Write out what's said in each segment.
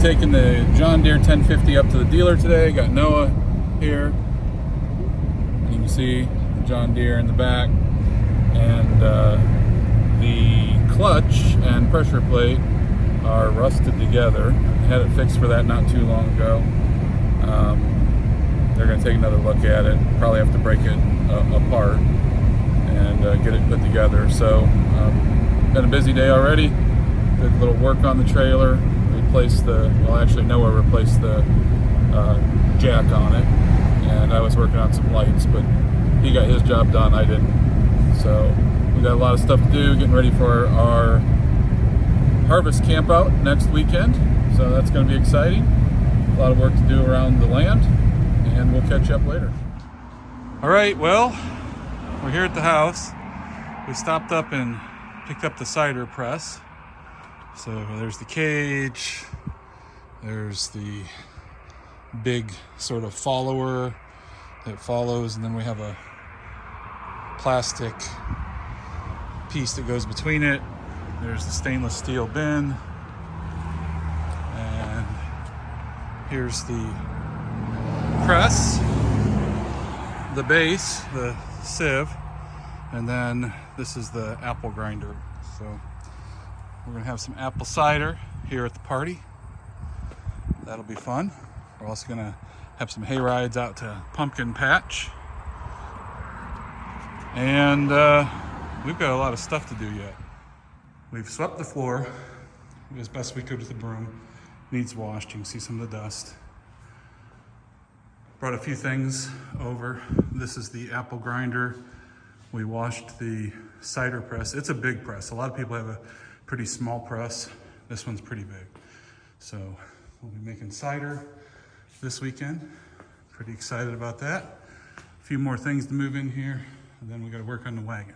taking the John Deere 1050 up to the dealer today. Got Noah here. You can see the John Deere in the back, and the clutch and pressure plate are rusted together. Had it fixed for that not too long ago. They're going to take another look at it. Probably have to break it apart and get it put together. So, been a busy day already. Did a little work on the trailer. Replaced Noah replaced the jack on it, and I was working on some lights, but he got his job done, I didn't. So we got a lot of stuff to do, getting ready for our harvest camp out next weekend. So that's going to be exciting. A lot of work to do around the land, and we'll catch up later. All right, well, we're here at the house. We stopped up and picked up the cider press. So there's the cage, there's the big sort of follower that follows, and then we have a plastic piece that goes between it. There's the stainless steel bin, and here's the press, the base, the sieve, and then this is the apple grinder. So we're gonna have some apple cider here at the party. That'll be fun. We're also gonna have some hay rides out to Pumpkin Patch. And we've got a lot of stuff to do yet. We've swept the floor as best we could with the broom. Needs washed, you can see some of the dust. Brought a few things over. This is the apple grinder. We washed the cider press. It's a big press. A lot of people have a pretty small press. This one's pretty big. So we'll be making cider this weekend. Pretty excited about that. A few more things to move in here, and then we got to work on the wagon.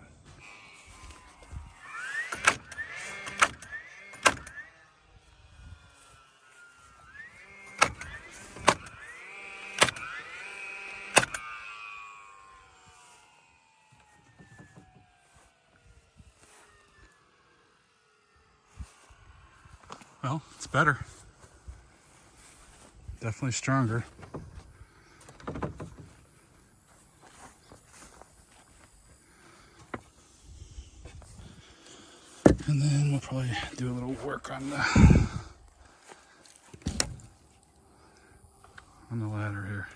Well, it's better. Definitely stronger. And then we'll probably do a little work on the ladder here.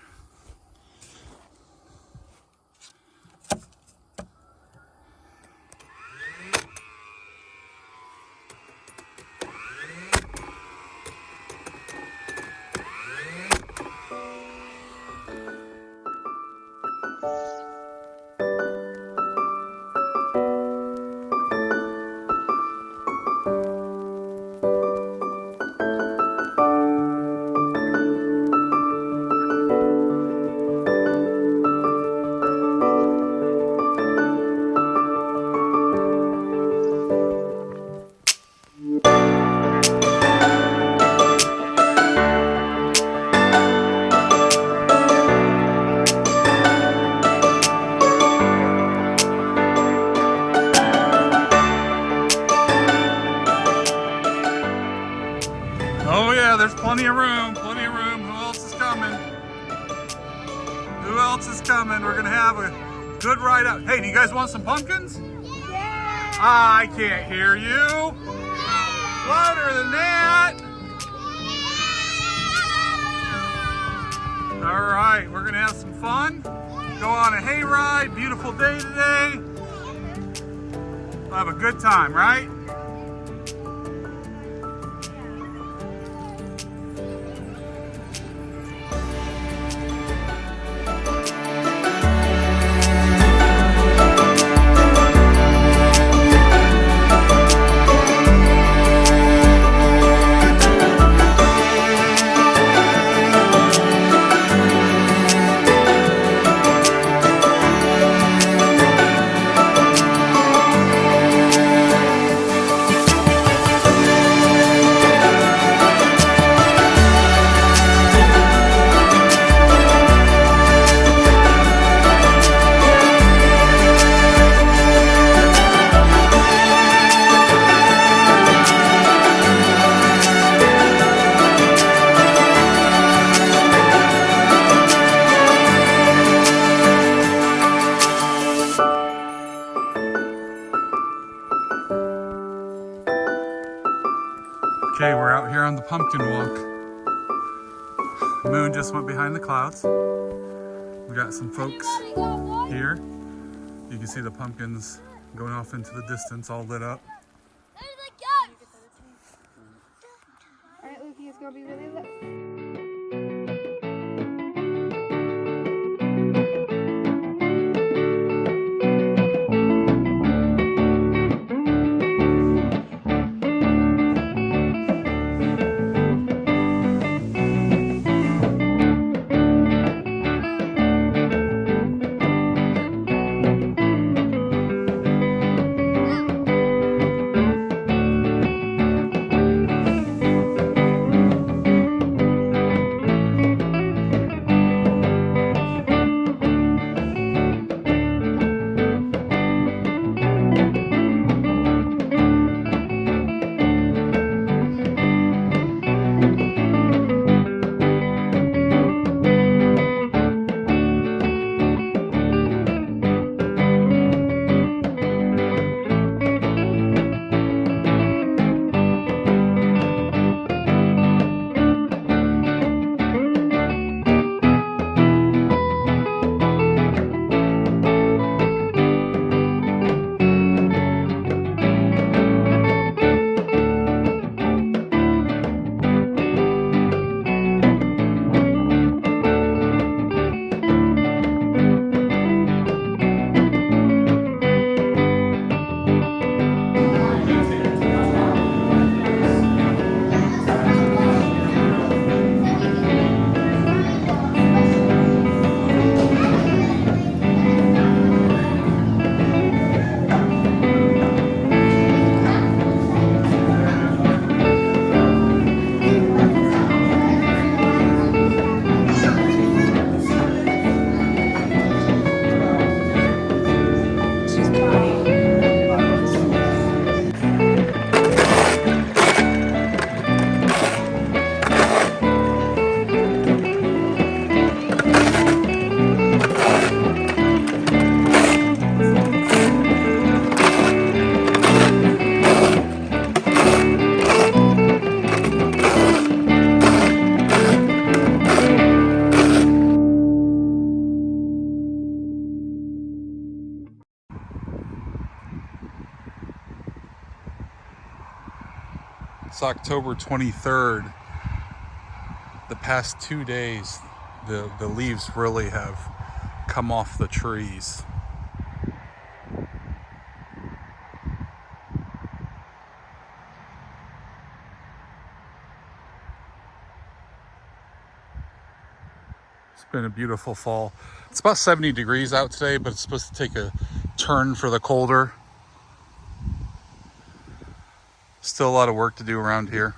Oh yeah, there's plenty of room, plenty of room. Who else is coming? Who else is coming? We're gonna have a good ride out. Hey, do you guys want some pumpkins? Yeah! I can't hear you. Louder than that. All right, we're gonna have some fun. Go on a hay ride, beautiful day today. We'll have a good time, right? Okay, we're out here on the pumpkin walk. The moon just went behind the clouds. We got some folks here. You can see the pumpkins going off into the distance, all lit up. Alright, Luffy, it's gonna be really low. It's October 23rd. The past 2 days, the leaves really have come off the trees. It's been a beautiful fall. It's about 70 degrees out today, but it's supposed to take a turn for the colder. Still a lot of work to do around here.